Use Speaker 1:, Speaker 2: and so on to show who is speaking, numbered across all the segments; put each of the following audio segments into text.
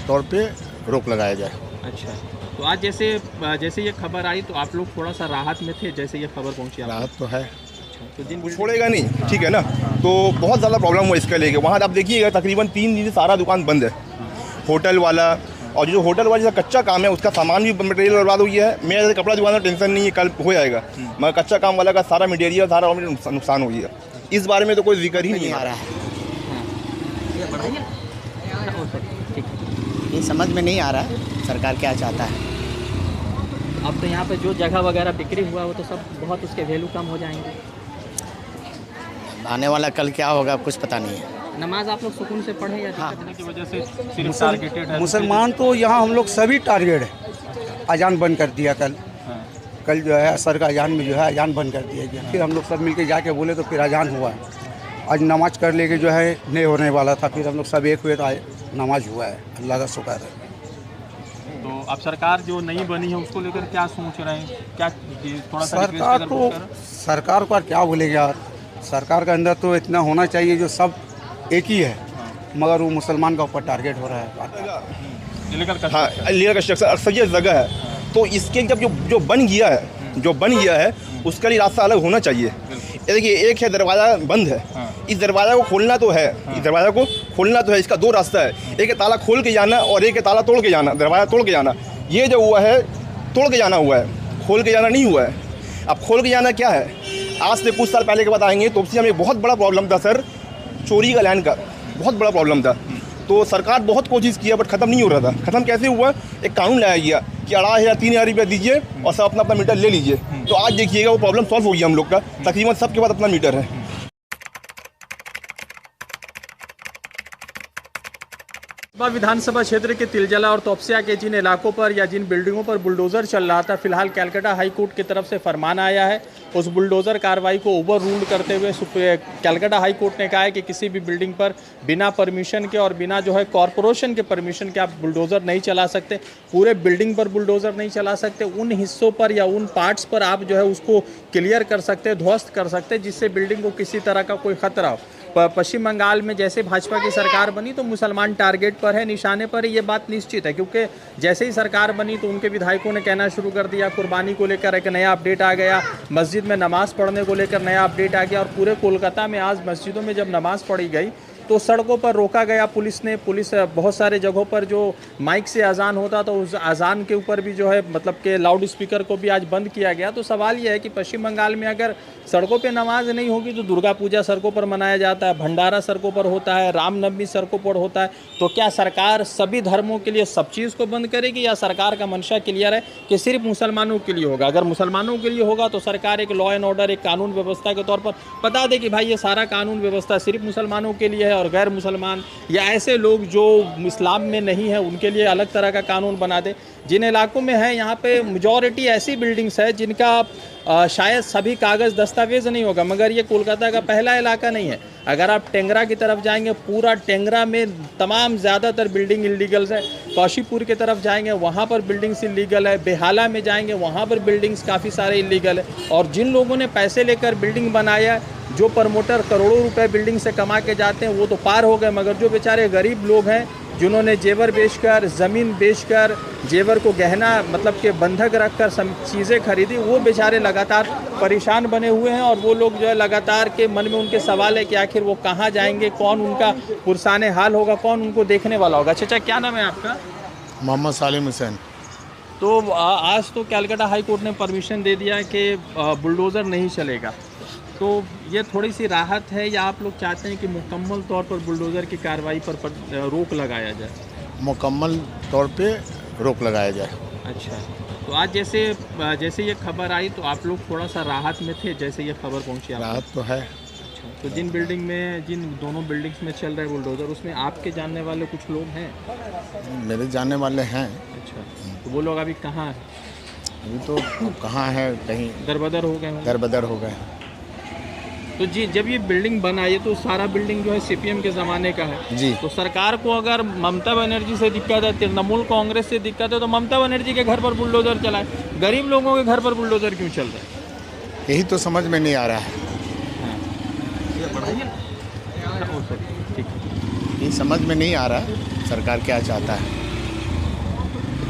Speaker 1: तौर पे रोक लगाया जाए।
Speaker 2: अच्छा, तो आज जैसे ये खबर आई तो आप लोग थोड़ा सा राहत में थे जैसे ये खबर पहुंची आप?
Speaker 1: राहत तो है।
Speaker 2: अच्छा, तो जिन
Speaker 3: छोड़ेगा नहीं, ठीक है ना। तो बहुत ज़्यादा प्रॉब्लम हुआ इसके लेके। वहाँ आप देखिएगा तकरीबन 3 दिन से सारा दुकान बंद है, होटल वाला। और जो होटल वाला जैसा कच्चा काम है उसका सामान भी मटेरियल बर्बाद हुई है। मेरा जैसे कपड़ा दुकान का टेंशन नहीं है, कल हो जाएगा, मगर कच्चा काम वाला का सारा मटेरियल सारा नुकसान हो गया। इस बारे में तो कोई जिक्र ही नहीं आ रहा है।
Speaker 4: ये समझ में नहीं आ रहा है सरकार क्या चाहता है।
Speaker 2: अब तो यहाँ पे जो जगह वगैरह बिक्री हुआ वो तो सब बहुत उसके वैल्यू कम हो जाएंगे।
Speaker 4: आने वाला कल क्या होगा कुछ पता नहीं है।
Speaker 2: नमाज आप लोग सुकून से पढ़े या
Speaker 4: हाँ।
Speaker 2: दिक्कत की वजह से सिर्फ टारगेटेड है?
Speaker 5: मुसलमान तो यहाँ हम लोग सभी टारगेट है। अजान बंद कर दिया कल जो है असर का अजान में जो है अजान बंद कर दिया गया। फिर हम लोग सब मिलके जाके बोले तो फिर अजान हुआ। आज नमाज कर लेके जो है नहीं होने वाला था, फिर हम लोग सब एक हुए तो नमाज हुआ है। अल्लाह का शुक्र है।
Speaker 2: तो अब सरकार जो नई बनी है उसको लेकर क्या सोच रहे हैं? क्या थोड़ा सा
Speaker 5: सरकार को क्या बोलेंगे यार। सरकार के अंदर तो इतना होना चाहिए जो सब एक ही है, मगर वो मुसलमान का ऊपर टारगेट हो रहा है।
Speaker 3: हाँ, लीगल कंस्ट्रक्शन अक्सर ये जगह है तो इसके जब जो बन गया है उसका लिए रास्ता अलग होना चाहिए। ये देखिए, एक है दरवाज़ा बंद है, इस दरवाज़ा को खोलना तो है, इस दरवाज़ा को खोलना तो है। इसका दो रास्ता है, एक है ताला खोल के जाना और एक है ताला तोड़ के जाना, दरवाज़ा तोड़ के जाना। ये जो हुआ है तोड़ के जाना हुआ है, खोल के जाना नहीं हुआ है। अब खोल के जाना क्या है, आज से कुछ साल पहले के बताएंगे तो उससे हमें बहुत बड़ा प्रॉब्लम था सर, चोरी का लैंड का बहुत बड़ा प्रॉब्लम था। तो सरकार बहुत कोशिश किया बट ख़त्म नहीं हो रहा था। ख़त्म कैसे हुआ, एक कानून लाया गया कि 2,500 3,000 रुपया दीजिए और सब अपना मीटर ले लीजिए। तो आज देखिएगा वो प्रॉब्लम सॉल्व हो गया हम लोग का, तकरीबन सबके पास अपना मीटर है।
Speaker 2: विधानसभा क्षेत्र के तिलजला और तोपसिया के जिन इलाकों पर या जिन बिल्डिंगों पर बुलडोज़र चल रहा था, फिलहाल कलकत्ता हाई कोर्ट की तरफ से फरमान आया है। उस बुलडोज़र कार्रवाई को ओवर रूल्ड करते हुए कलकत्ता हाई कोर्ट ने कहा है कि किसी भी बिल्डिंग पर बिना परमिशन के और बिना जो है कॉरपोरेशन के परमिशन के आप बुलडोज़र नहीं चला सकते। पूरे बिल्डिंग पर बुलडोज़र नहीं चला सकते, उन हिस्सों पर या उन पार्ट्स पर आप जो है उसको क्लियर कर सकते, ध्वस्त कर सकते, जिससे बिल्डिंग को किसी तरह का कोई खतरा हो। पश्चिम बंगाल में जैसे भाजपा की सरकार बनी तो मुसलमान टारगेट पर है, निशाने पर है, ये बात निश्चित है। क्योंकि जैसे ही सरकार बनी तो उनके विधायकों ने कहना शुरू कर दिया, कुर्बानी को लेकर एक नया अपडेट आ गया, मस्जिद में नमाज़ पढ़ने को लेकर नया अपडेट आ गया। और पूरे कोलकाता में आज मस्जिदों में जब नमाज़ पढ़ी गई तो सड़कों पर रोका गया पुलिस बहुत सारे जगहों पर जो माइक से अजान होता तो उस अजान के ऊपर भी जो है मतलब कि लाउड स्पीकर को भी आज बंद किया गया। तो सवाल यह है कि पश्चिम बंगाल में अगर सड़कों पे नमाज नहीं होगी तो दुर्गा पूजा सड़कों पर मनाया जाता है, भंडारा सड़कों पर होता है, रामनवमी सड़कों पर होता है, तो क्या सरकार सभी धर्मों के लिए सब चीज़ को बंद करेगी या सरकार का मंशा क्लियर है कि सिर्फ मुसलमानों के लिए होगा? अगर मुसलमानों के लिए होगा तो सरकार एक लॉ एंड ऑर्डर, एक कानून व्यवस्था के तौर पर बता दे कि भाई ये सारा कानून व्यवस्था सिर्फ मुसलमानों के लिए है और गैर मुसलमान या ऐसे लोग जो इस्लाम में नहीं है उनके लिए अलग तरह का कानून बना दे। जिन इलाकों में है यहाँ पे मेजॉरिटी ऐसी बिल्डिंग्स है जिनका शायद सभी कागज़ दस्तावेज नहीं होगा, मगर ये कोलकाता का पहला इलाका नहीं है। अगर आप टेंगरा की तरफ जाएंगे, पूरा टेंगरा में तमाम ज़्यादातर बिल्डिंग इलीगल्स है। कौशीपुर की तरफ जाएंगे वहाँ पर बिल्डिंग्स इलीगल है। बेहाला में जाएंगे वहाँ पर बिल्डिंग्स काफ़ी सारे इलीगल है। और जिन लोगों ने पैसे लेकर बिल्डिंग बनाया है, जो प्रमोटर करोड़ों रुपए बिल्डिंग से कमा के जाते हैं वो तो पार हो गए, मगर जो बेचारे गरीब लोग हैं जिन्होंने जेवर बेचकर, ज़मीन बेचकर, जेवर को गहना मतलब के बंधक रखकर चीज़ें खरीदी, वो बेचारे लगातार परेशान बने हुए हैं। और वो लोग जो है लगातार के मन में उनके सवाल है कि आखिर वो कहाँ जाएंगे, कौन उनका पुरसाने हाल होगा, कौन उनको देखने वाला होगा। चाचा क्या नाम है आपका?
Speaker 1: मोहम्मद सालिम हुसैन।
Speaker 2: तो आज तो कलकत्ता हाई कोर्ट ने परमिशन दे दिया कि बुलडोज़र नहीं चलेगा, तो ये थोड़ी सी राहत है या आप लोग चाहते हैं कि मुकम्मल तौर पर बुलडोज़र की कार्रवाई पर रोक लगाया जाए?
Speaker 1: मुकम्मल तौर पे रोक लगाया जाए।
Speaker 2: अच्छा, तो आज जैसे ये खबर आई तो आप लोग थोड़ा सा राहत में थे जैसे ये खबर पहुंची आप?
Speaker 1: राहत तो है।
Speaker 2: अच्छा, तो जिन दोनों बिल्डिंग्स में चल रहा है बुलडोज़र, उसमें आपके जानने वाले कुछ लोग हैं?
Speaker 1: मेरे जानने वाले हैं।
Speaker 2: अच्छा, तो वो लोग अभी कहाँ हैं?
Speaker 1: अभी तो कहाँ है, कहीं
Speaker 2: दरबदर हो गए?
Speaker 1: दरबदर हो गए।
Speaker 2: तो जी, जब ये बिल्डिंग बना ये तो सारा बिल्डिंग जो है सीपीएम के ज़माने का है
Speaker 1: जी।
Speaker 2: तो सरकार को अगर ममता बनर्जी से दिक्कत है, तृणमूल कांग्रेस से दिक्कत है, तो ममता बनर्जी के घर पर बुलडोज़र चलाए, गरीब लोगों के घर पर बुलडोज़र क्यों चल रहा है?
Speaker 1: यही तो समझ में नहीं आ रहा है।
Speaker 2: ठीक है।
Speaker 1: ये समझ में नहीं आ रहा है सरकार क्या चाहता है।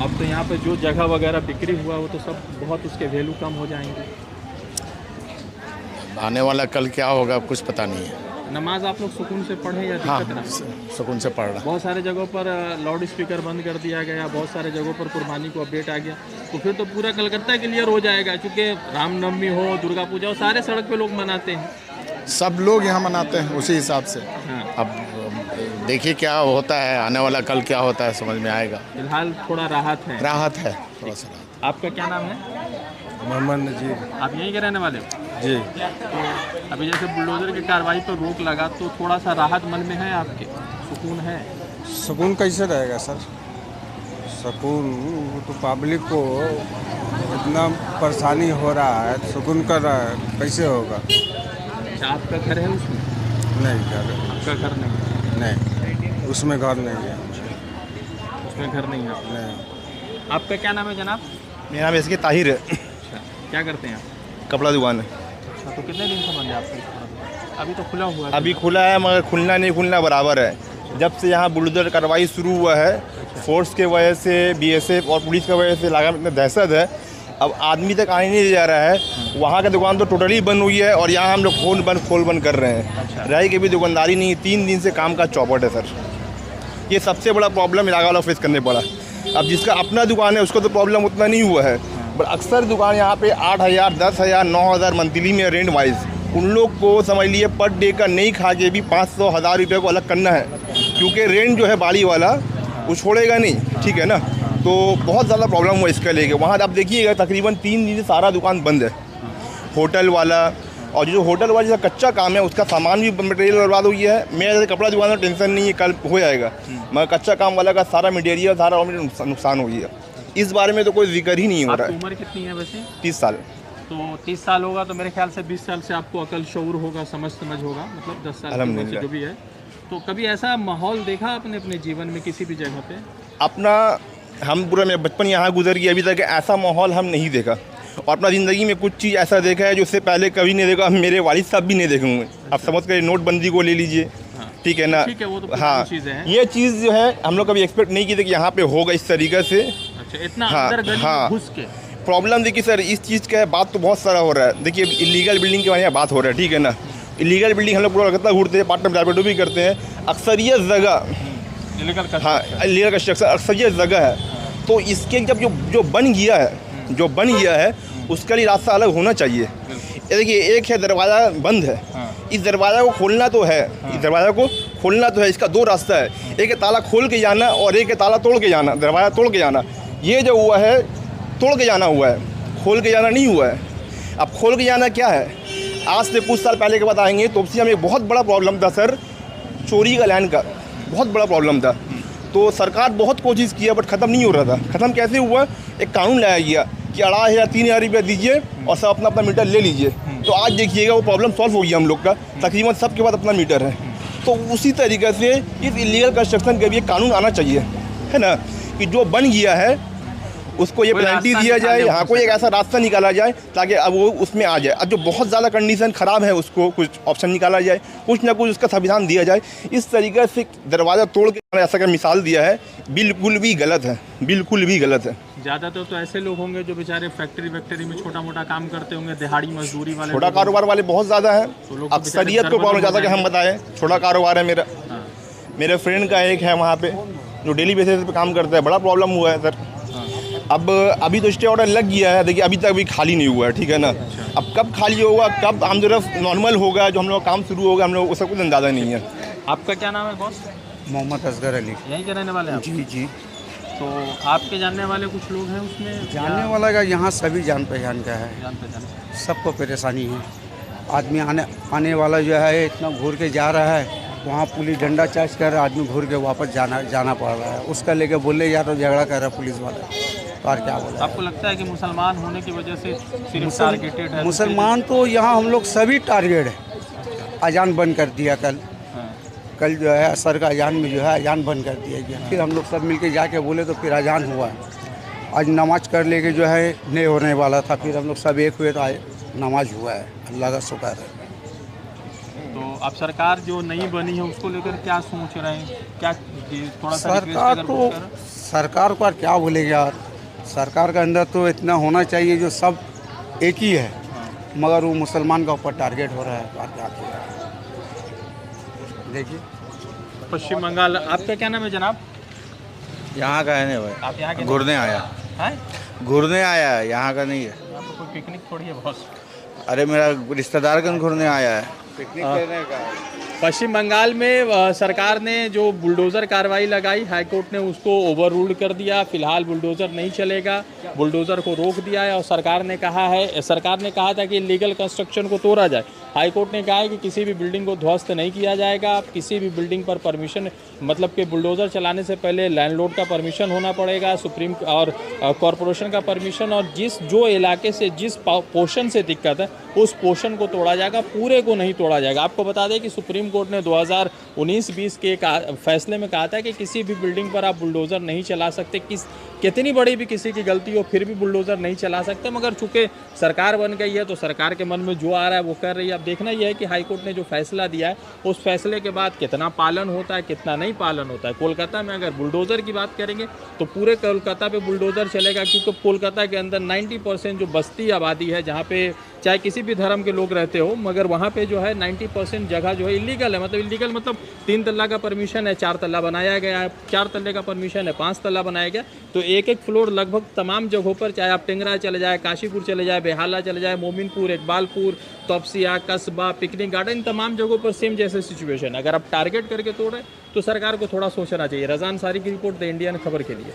Speaker 2: अब तो यहाँ पे जो जगह वगैरह बिक्री हुआ वो तो सब बहुत उसके वैल्यू कम हो जाएंगे।
Speaker 1: आने वाला कल क्या होगा कुछ पता नहीं है।
Speaker 2: नमाज आप लोग सुकून से पढ़ें या
Speaker 1: हाँ
Speaker 2: दिक्कत रहा?
Speaker 1: सुकून से पढ़ रहा।
Speaker 2: बहुत सारे जगहों पर लाउड स्पीकर बंद कर दिया गया, बहुत सारे जगहों पर कुर्बानी को अपडेट आ गया, तो फिर तो पूरा कलकत्ता क्लियर हो जाएगा। क्योंकि रामनवमी हो, दुर्गा पूजा हो, सारे सड़क पे लोग मनाते हैं।
Speaker 1: सब लोग यहाँ मनाते हैं उसी हिसाब से।
Speaker 2: हाँ।
Speaker 1: अब देखिए क्या होता है, आने वाला कल क्या होता है समझ में आएगा।
Speaker 2: फिलहाल थोड़ा राहत है।
Speaker 1: राहत है थोड़ा सा राहत।
Speaker 2: आपका क्या नाम है?
Speaker 5: मोहम्मद नजीब
Speaker 2: आप यहीं के रहने वाले हो?
Speaker 5: जी।
Speaker 2: तो अभी जैसे बुलडोजर की कार्रवाई पर रोक लगा तो थोड़ा सा राहत मन में है आपके, सुकून है?
Speaker 5: सुकून कैसे रहेगा सर? सुकून तो पब्लिक को इतना परेशानी हो रहा है, सुकून का कैसे होगा?
Speaker 2: अच्छा, आपका घर है उसमें?
Speaker 5: नहीं घर
Speaker 2: आपका घर नहीं?
Speaker 5: नहीं, उसमें घर नहीं है।
Speaker 2: उसमें घर नहीं है आपका?
Speaker 5: नहीं।
Speaker 2: आपका क्या नाम है जनाब?
Speaker 3: मेरा नाम इसके ताहिर है,
Speaker 2: अच्छा, क्या करते हैं आप?
Speaker 3: कपड़ा दुकान है।
Speaker 2: अच्छा, तो कितने दिन से बंद है आपका इस तरह? अभी तो खुला हुआ है।
Speaker 3: अभी खुला है मगर खुलना नहीं खुलना बराबर है। जब से यहाँ बुलडोजर कार्रवाई शुरू हुआ है, फोर्स के वजह से, बीएसएफ और पुलिस की वजह से इलाका में इतना दहशत है, अब आदमी तक आने नहीं जा रहा है। वहाँ का दुकान तो टोटली बंद हुई है और यहाँ हम लोग खोल बंद कर रहे हैं। रह के भी दुकानदारी नहीं, 3 दिन से काम का चौपट है सर। ये सबसे बड़ा प्रॉब्लम इलाका वाला फेस करने पड़ा। अब जिसका अपना दुकान है उसको तो प्रॉब्लम उतना नहीं हुआ है, पर अक्सर दुकान यहाँ पे 8,000, 10,000, 9,000 मंथली में रेंट वाइज, उन लोग को समझ लिए पर डे का नहीं खा के भी 500, 1,000 रुपये को अलग करना है, क्योंकि रेंट जो है बाड़ी वाला वो छोड़ेगा नहीं, ठीक है ना। तो बहुत ज़्यादा प्रॉब्लम हुआ इसका लेके। वहाँ आप देखिएगा तकरीबन 3 दिन से सारा दुकान बंद है। होटल वाला और जो होटल वाला जिसका कच्चा काम है उसका सामान भी मटेरियल बर्बाद हुई है। मेरा जैसे कपड़ा दुकान में टेंशन नहीं है, कल हो जाएगा, मगर कच्चा काम वाला का सारा मटेरियल, सारा नुकसान हो गया। इस बारे में तो कोई जिक्र ही नहीं हो रहा है।
Speaker 2: उम्र कितनी है वैसे?
Speaker 3: 30 साल।
Speaker 2: तो 30 साल होगा तो मेरे ख्याल से 20 साल से आपको अकल शऊर होगा, समझ होगा, मतलब 10 साल की उम्र से जो भी है। तो कभी ऐसा माहौल देखा आपने अपने जीवन में किसी भी जगह पे?
Speaker 3: अपना हम पूरा मेरा बचपन यहाँ गुजर गया, अभी तक ऐसा माहौल हम नहीं देखा। और अपना ज़िंदगी में कुछ चीज़ ऐसा देखा है जो उससे पहले कभी नहीं देखा, मेरे वालिद साहब भी नहीं देखे होंगे। आप समझ कर नोटबंदी को ले लीजिए, ठीक है ना।
Speaker 2: ठीक है, वो तो
Speaker 3: हाँ,
Speaker 2: चीज़ें हैं।
Speaker 3: ये चीज़ जो है हम लोग कभी एक्सपेक्ट नहीं की थी कि यहाँ पे होगा इस तरीके से।
Speaker 2: अच्छा, इतना
Speaker 3: हाँ,
Speaker 2: अंदर गली
Speaker 3: हाँ।
Speaker 2: घुस के
Speaker 3: प्रॉब्लम देखिए सर, इस चीज़ का बात तो बहुत सारा हो रहा है। देखिए इलीगल बिल्डिंग के बारे में बात हो रहा है, ठीक है ना। इलीगल बिल्डिंग हम लोग पूरा कलकत्ता घूरते हैं, पार्ट टाइम प्राइवेट भी करते हैं। अक्सर ये जगह, हाँ इलीगल कंस्ट्रक्शन अक्सर ये जगह है। तो इसके जब जो बन गया है उसका लिए रास्ता अलग होना चाहिए। ये देखिए, एक है दरवाज़ा बंद है, इस दरवाज़ा को खोलना तो है, इस दरवाज़ा को खोलना तो है। इसका 2 रास्ता है, एक है ताला खोल के जाना और एक है ताला तोड़ के जाना, दरवाज़ा तोड़ के जाना। ये जो हुआ है तोड़ के जाना हुआ है, खोल के जाना नहीं हुआ है। अब खोल के जाना क्या है, आज से कुछ साल पहले के बताएंगे तोपसिया में एक बहुत बड़ा प्रॉब्लम था सर, चोरी का लैंड का बहुत बड़ा प्रॉब्लम था। तो सरकार बहुत कोशिश किया बट ख़त्म नहीं हो रहा था। ख़त्म कैसे हुआ, एक कानून लाया गया कि 2,500, 3,000 रुपया दीजिए और सब अपना अपना मीटर ले लीजिए। तो आज देखिएगा वो प्रॉब्लम सॉल्व हो गया हम लोग का, तकरीबन सबके पास अपना मीटर है। तो उसी तरीके से इस इलीगल कंस्ट्रक्शन के भी एक कानून आना चाहिए, है ना, कि जो बन गया है उसको ये पेनल्टी दिया जाए। हाँ, कोई एक ऐसा रास्ता निकाला जाए ताकि अब वो उसमें आ जाए। अब जो बहुत ज़्यादा कंडीशन ख़राब है उसको कुछ ऑप्शन निकाला जाए, कुछ ना कुछ उसका संविधान दिया जाए। इस तरीके से दरवाज़ा तोड़ के ऐसा का मिसाल दिया है, बिल्कुल भी गलत है, बिल्कुल भी गलत है।
Speaker 2: ज़्यादातर तो ऐसे लोग होंगे जो बेचारे फैक्ट्री में छोटा मोटा काम करते होंगे, दिहाड़ी मजदूरी वाले,
Speaker 3: छोटा कारोबार वाले बहुत ज़्यादा है। अक्सरियत को प्रॉब्लम ज़्यादा कि हम बताएं, छोटा कारोबार है मेरा। मेरे फ्रेंड का एक है वहाँ पे जो डेली बेसिस पे काम करता है, बड़ा प्रॉब्लम हुआ है सर। अब अभी तो स्टे ऑर्डर लग गया है, देखिए अभी तक भी खाली नहीं हुआ है, ठीक है ना। अब कब खाली होगा, कब हम तरफ नॉर्मल होगा, जो हम लोग काम शुरू होगा, हम लोग उसका कुछ अंदाज़ा नहीं है।
Speaker 2: आपका क्या नाम है बॉस?
Speaker 5: मोहम्मद असगर अली।
Speaker 2: यहीं के रहने वाले हैं आप?
Speaker 5: जी जी।
Speaker 2: तो आपके जानने वाले कुछ लोग हैं उसमें?
Speaker 5: जानने वाला का यहाँ सभी जान पहचान का है,
Speaker 2: जान पहचान
Speaker 5: सबको परेशानी है। आदमी आने वाला जो है इतना घूर के जा रहा है, वहाँ पुलिस डंडा चार्ज कर रहा है, आदमी घूर के वापस जाना पड़ रहा है। उसका लेके बोले जा तो झगड़ा कर रहा है पुलिस वाला, और क्या बोला।
Speaker 2: आपको लगता है कि मुसलमान होने की वजह से सिर्फ टारगेटेड है?
Speaker 5: मुसलमान तो यहाँ हम लोग सभी टारगेट है। अजान बंद कर दिया कल जो है असर का अजान में जो है अजान बंद कर दिया गया। फिर हम लोग सब मिलके जाके बोले तो फिर अजान हुआ। आज नमाज कर लेके जो है नहीं होने वाला था, फिर हम लोग सब एक हुए तो नमाज हुआ है, अल्लाह का शुक्र है।
Speaker 2: तो अब सरकार जो नई बनी है उसको लेकर क्या सोच रहे हैं, क्या थोड़ा सा
Speaker 5: सरकार को क्या बोलेगा यार, सरकार के अंदर तो इतना होना चाहिए जो सब एक ही है, मगर वो मुसलमान का ऊपर टारगेट हो रहा है। और क्या किया देखिए।
Speaker 2: पश्चिम बंगाल, आपका क्या नाम है जनाब?
Speaker 1: यहाँ का है नहीं भाई,
Speaker 2: आप यहाँ के
Speaker 1: घूरने आया,
Speaker 2: हैं?
Speaker 1: घूरने आया है, यहाँ का नहीं है।
Speaker 2: यहाँ पर कोई पिकनिक थोड़ी है बॉस।
Speaker 1: अरे मेरा रिश्तेदार कन घूरने आया है, पिकनिक करने का है।
Speaker 2: पश्चिम बंगाल में सरकार ने जो बुलडोज़र कार्रवाई लगाई, हाईकोर्ट ने उसको ओवर रूल्ड कर दिया। फिलहाल बुलडोज़र नहीं चलेगा, बुलडोज़र को रोक दिया है। और सरकार ने कहा था कि इलीगल कंस्ट्रक्शन को तोड़ा जाए। हाईकोर्ट ने कहा है कि किसी भी बिल्डिंग को ध्वस्त नहीं किया जाएगा। किसी भी बिल्डिंग पर परमिशन, मतलब कि बुलडोज़र चलाने से पहले लैंडलॉर्ड का परमिशन होना पड़ेगा, सुप्रीम और कॉरपोरेशन का परमिशन, और जो इलाके से जिस पोर्शन से दिक्कत है उस पोर्शन को तोड़ा जाएगा, पूरे को नहीं तोड़ा जाएगा। आपको बता दें कि सुप्रीम कोर्ट ने 2019-20 के एक फैसले में कहा था कि किसी भी बिल्डिंग पर आप बुलडोज़र नहीं चला सकते। कितनी बड़ी भी किसी की गलती हो फिर भी बुलडोज़र नहीं चला सकते। मगर चूंकि सरकार बन गई है तो सरकार के मन में जो आ रहा है वो कर रही है। अब देखना यह है कि हाईकोर्ट ने जो फैसला दिया है उस फैसले के बाद कितना पालन होता है, कितना नहीं पालन होता है। कोलकाता में अगर बुलडोज़र की बात करेंगे तो पूरे कोलकाता पे बुलडोज़र चलेगा, क्योंकि कोलकाता के अंदर 90% जो बस्ती आबादी है, जहाँ पे चाहे किसी भी धर्म के लोग रहते हो, मगर वहाँ पे जो है 90% जगह जो है इलीगल है। मतलब इलीगल मतलब 3 तल्ला का परमिशन है, 4 तल्ला बनाया गया है, 4 तल्ले का परमिशन है, 5 तल्ला बनाया गया। तो एक फ्लोर लगभग तमाम जगहों पर, चाहे आप टेंगरा चले जाए, काशीपुर चले जाए, बेहाला चले जाए, मोमिनपुर, इकबालपुर, तोपसिया, कस्बा, पिकनिक गार्डन, इन तमाम जगहों पर सेम जैसे सिचुएशन। अगर आप टारगेट करके तोड़ रहे तो सरकार को थोड़ा सोचना चाहिए। रज़ान सारी की रिपोर्ट द इंडियन खबर के लिए।